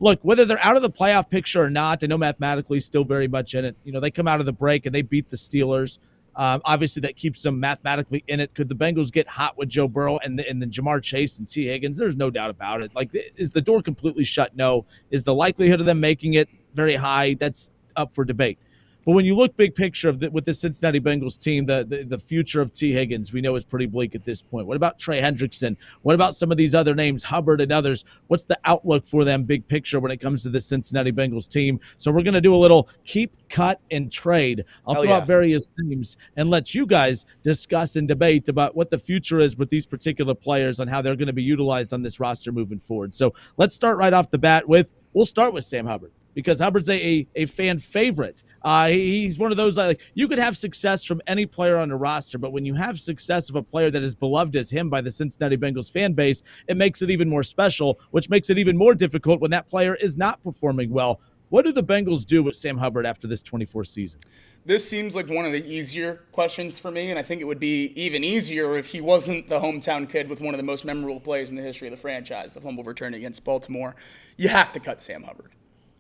look, whether they're out of the playoff picture or not, I know mathematically still very much in it. They come out of the break and they beat the Steelers. Obviously, that keeps them mathematically in it. Could the Bengals get hot with Joe Burrow and then Jamar Chase and T. Higgins? There's no doubt about it. Like, is the door completely shut? No. Is the likelihood of them making it very high? That's up for debate. But when you look big picture with the Cincinnati Bengals team, the future of T. Higgins, we know is pretty bleak at this point. What about Trey Hendrickson? What about some of these other names, Hubbard and others? What's the outlook for them big picture when it comes to the Cincinnati Bengals team? So we're going to do a little keep, cut, and trade. I'll throw out various names and let you guys discuss and debate about what the future is with these particular players and how they're going to be utilized on this roster moving forward. So let's start right off the bat we'll start with Sam Hubbard, because Hubbard's a fan favorite. He's one of those, you could have success from any player on the roster, but when you have success of a player that is beloved as him by the Cincinnati Bengals fan base, it makes it even more special, which makes it even more difficult when that player is not performing well. What do the Bengals do with Sam Hubbard after this 24 season? This seems like one of the easier questions for me, and I think it would be even easier if he wasn't the hometown kid with one of the most memorable plays in the history of the franchise, the fumble return against Baltimore. You have to cut Sam Hubbard.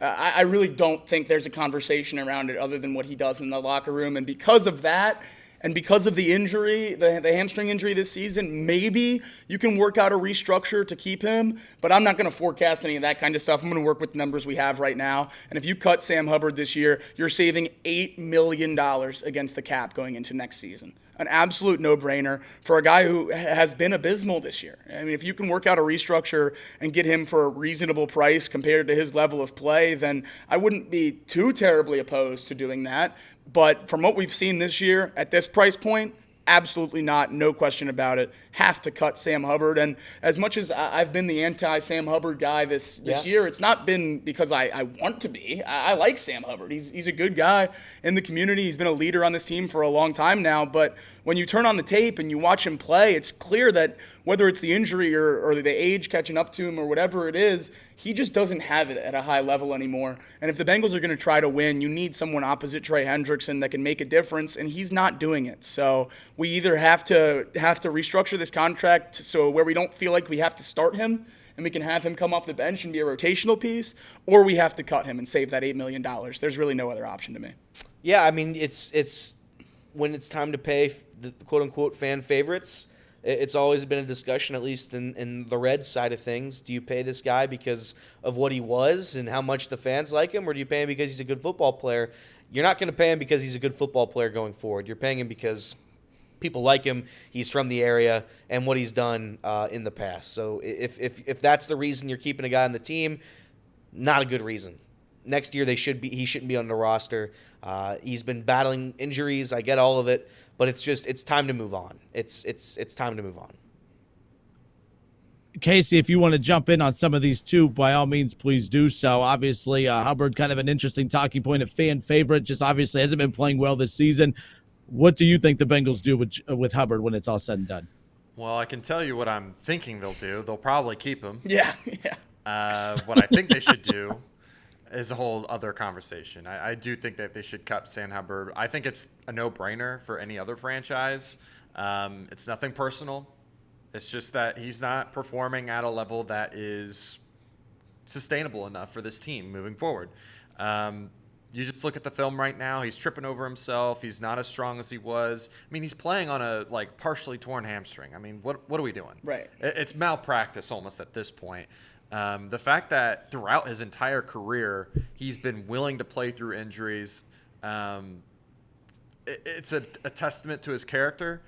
I really don't think there's a conversation around it other than what he does in the locker room. And because of that, and because of the injury, the hamstring injury this season, maybe you can work out a restructure to keep him. But I'm not going to forecast any of that kind of stuff. I'm going to work with the numbers we have right now. And if you cut Sam Hubbard this year, you're saving $8 million against the cap going into next season. An absolute no-brainer for a guy who has been abysmal this year. I mean, if you can work out a restructure and get him for a reasonable price compared to his level of play, then I wouldn't be too terribly opposed to doing that. But from what we've seen this year, at this price point, absolutely not, no question about it. Have to cut Sam Hubbard. And as much as I've been the anti-Sam Hubbard guy this year, it's not been because I want to be. I like Sam Hubbard. He's a good guy in the community. He's been a leader on this team for a long time now. But when you turn on the tape and you watch him play, it's clear that whether it's the injury or the age catching up to him or whatever it is, he just doesn't have it at a high level anymore. And if the Bengals are going to try to win, you need someone opposite Trey Hendrickson that can make a difference, and he's not doing it. So we either have to restructure this contract so where we don't feel like we have to start him and we can have him come off the bench and be a rotational piece, or we have to cut him and save that $8 million. There's really no other option to me. Yeah, I mean, it's when it's time to pay the quote-unquote fan favorites, it's always been a discussion, at least in the Reds side of things. Do you pay this guy because of what he was and how much the fans like him, or do you pay him because he's a good football player? You're not going to pay him because he's a good football player going forward. You're paying him because people like him, he's from the area, and what he's done in the past. So if that's the reason you're keeping a guy on the team, not a good reason. Next year he shouldn't be on the roster. He's been battling injuries. I get all of it, but it's time to move on. It's time to move on. Casey, if you want to jump in on some of these too, by all means, please do so. Obviously, Hubbard, kind of an interesting talking point, a fan favorite, just obviously hasn't been playing well this season. What do you think the Bengals do with Hubbard when it's all said and done? Well, I can tell you what I'm thinking they'll do. They'll probably keep him. Yeah. What I think they should do is a whole other conversation. I do think that they should cut Sam Hubbard. I think it's a no-brainer for any other franchise. It's nothing personal. It's just that he's not performing at a level that is sustainable enough for this team moving forward. You just look at the film right now. He's tripping over himself. He's not as strong as he was. I mean, he's playing on a partially torn hamstring. I mean, what are we doing? Right. It's malpractice almost at this point. The fact that throughout his entire career he's been willing to play through injuries, it's a testament to his character.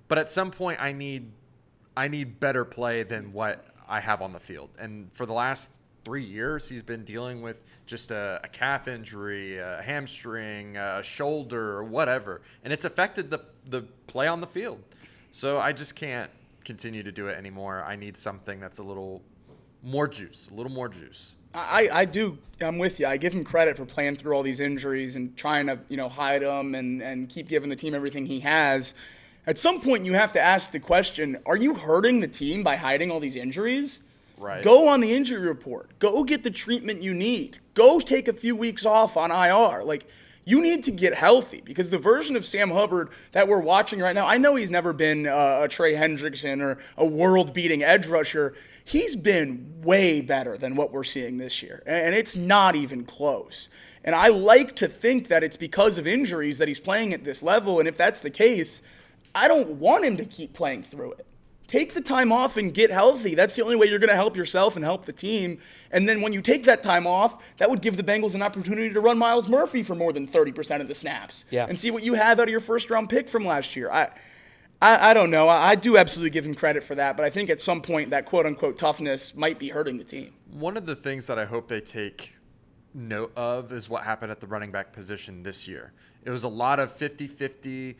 But at some point, I need better play than what I have on the field. And for the last 3 years, he's been dealing with just a calf injury, a hamstring, a shoulder, or whatever, and it's affected the play on the field. So I just can't continue to do it anymore. I need something that's a little more juice. I'm with you. I give him credit for playing through all these injuries and trying to, hide them and keep giving the team everything he has. At some point, you have to ask the question, are you hurting the team by hiding all these injuries? Right. Go on the injury report. Go get the treatment you need. Go take a few weeks off on IR. Like, You need to get healthy, because the version of Sam Hubbard that we're watching right now, I know he's never been a Trey Hendrickson or a world-beating edge rusher. He's been way better than what we're seeing this year, and it's not even close. And I like to think that it's because of injuries that he's playing at this level, and if that's the case, I don't want him to keep playing through it. Take the time off and get healthy. That's the only way you're going to help yourself and help the team. And then when you take that time off, that would give the Bengals an opportunity to run Myles Murphy for more than 30% of the snaps. Yeah. And see what you have out of your first-round pick from last year. I don't know. I do absolutely give him credit for that, but I think at some point that quote-unquote toughness might be hurting the team. One of the things that I hope they take note of is what happened at the running back position this year. It was a lot of 50-50.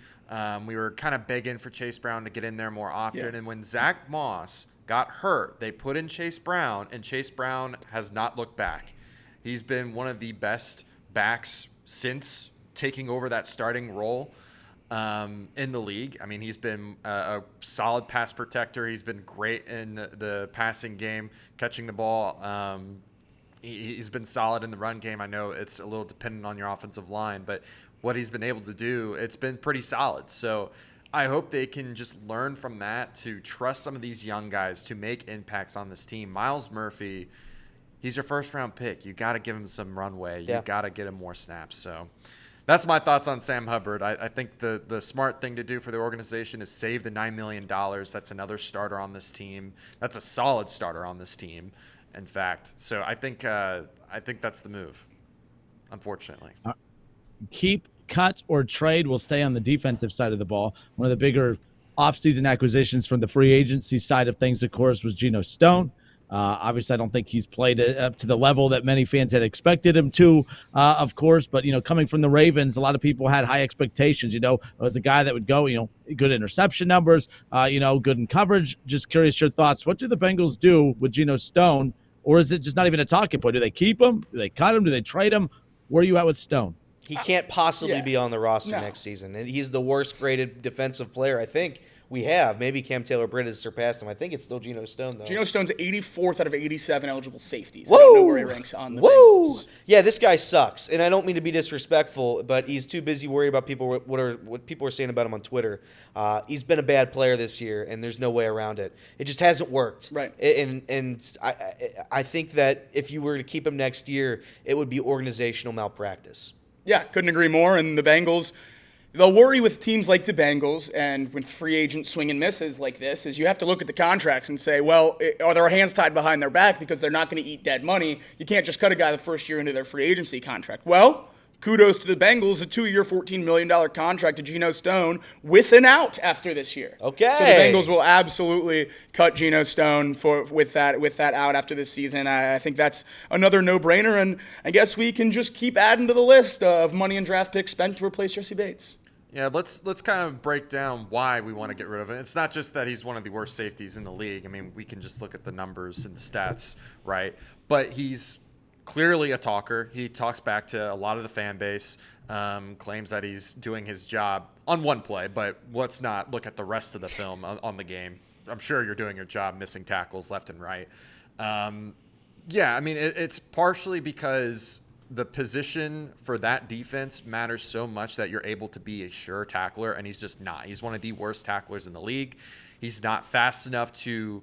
We were kind of begging for Chase Brown to get in there more often. Yeah. And when Zach Moss got hurt, they put in Chase Brown, and Chase Brown has not looked back. He's been one of the best backs since taking over that starting role in the league. I mean, he's been a solid pass protector. He's been great in the passing game, catching the ball. He's been solid in the run game. I know it's a little dependent on your offensive line, but what he's been able to do, it's been pretty solid. So I hope they can just learn from that to trust some of these young guys to make impacts on this team. Myles Murphy, he's your first-round pick. You got to give him some runway. You got to get him more snaps. So that's my thoughts on Sam Hubbard. I think the smart thing to do for the organization is save the $9 million. That's another starter on this team. That's a solid starter on this team, in fact. So I think that's the move, unfortunately. Keep, cut, or trade will stay on the defensive side of the ball. One of the bigger offseason acquisitions from the free agency side of things, of course, was Geno Stone. Obviously, I don't think he's played up to the level that many fans had expected him to, of course. But, coming from the Ravens, a lot of people had high expectations. As a guy that would go, good interception numbers, good in coverage. Just curious your thoughts. What do the Bengals do with Geno Stone? Or is it just not even a talking point? Do they keep him? Do they cut him? Do they trade him? Where are you at with Stone? He can't possibly Yeah. be on the roster No. next season. And he's the worst graded defensive player I think we have. Maybe Cam Taylor-Britt has surpassed him. I think it's still Geno Stone, though. Geno Stone's 84th out of 87 eligible safeties. I don't know where he ranks on the Bengals. Yeah, this guy sucks, and I don't mean to be disrespectful, but he's too busy worried about what people are saying about him on Twitter. He's been a bad player this year, and there's no way around it. It just hasn't worked. Right. And I think that if you were to keep him next year, it would be organizational malpractice. Yeah, couldn't agree more. And the Bengals, they'll worry with teams like the Bengals and with free agent swing and misses like this is you have to look at the contracts and say, well, are their hands tied behind their back because they're not going to eat dead money? You can't just cut a guy the first year into their free agency contract. Well, kudos to the Bengals, a 2-year, $14 million contract to Geno Stone with an out after this year. Okay. So the Bengals will absolutely cut Geno Stone with that out after this season. I think that's another no-brainer, and I guess we can just keep adding to the list of money and draft picks spent to replace Jesse Bates. Yeah, let's kind of break down why we want to get rid of him. It's not just that he's one of the worst safeties in the league. I mean, we can just look at the numbers and the stats, right? But he's clearly a talker. He talks back to a lot of the fan base, claims that he's doing his job on one play, but let's not look at the rest of the film on the game. I'm sure you're doing your job missing tackles left and right. Yeah, I mean, it's partially because the position for that defense matters so much that you're able to be a sure tackler, and he's just not. He's one of the worst tacklers in the league. He's not fast enough to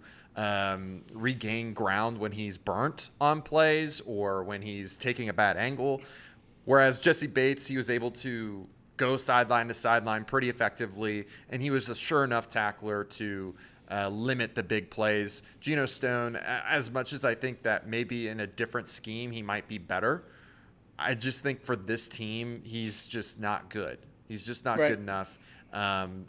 regain ground when he's burnt on plays or when he's taking a bad angle. Whereas Jesse Bates, he was able to go sideline to sideline pretty effectively, and he was a sure enough tackler to limit the big plays. Geno Stone, as much as I think that maybe in a different scheme he might be better, I just think for this team he's just not good. He's just not good enough, and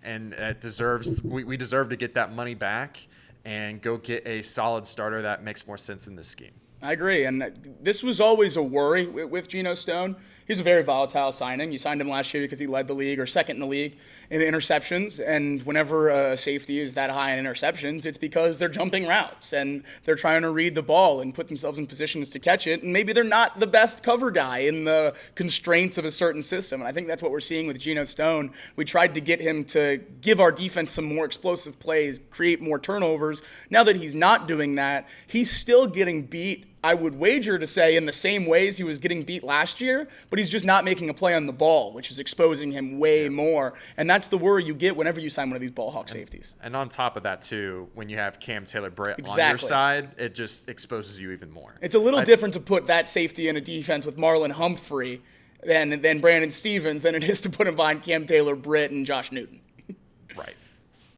it deserves. We deserve to get that money back and go get a solid starter that makes more sense in this scheme. I agree, and this was always a worry with Geno Stone. He's a very volatile signing. You signed him last year because he led the league or second in the league in interceptions, and whenever a safety is that high in interceptions, it's because they're jumping routes and they're trying to read the ball and put themselves in positions to catch it, and maybe they're not the best cover guy in the constraints of a certain system, and I think that's what we're seeing with Geno Stone. We tried to get him to give our defense some more explosive plays, create more turnovers. Now that he's not doing that, he's still getting beat I would wager to say in the same ways he was getting beat last year, but he's just not making a play on the ball, which is exposing him way more. And that's the worry you get whenever you sign one of these ball hawk safeties. And on top of that, too, when you have Cam Taylor-Britt on your Exactly. side, it just exposes you even more. It's a little different to put that safety in a defense with Marlon Humphrey than Brandon Stevens than it is to put him behind Cam Taylor-Britt and Josh Newton.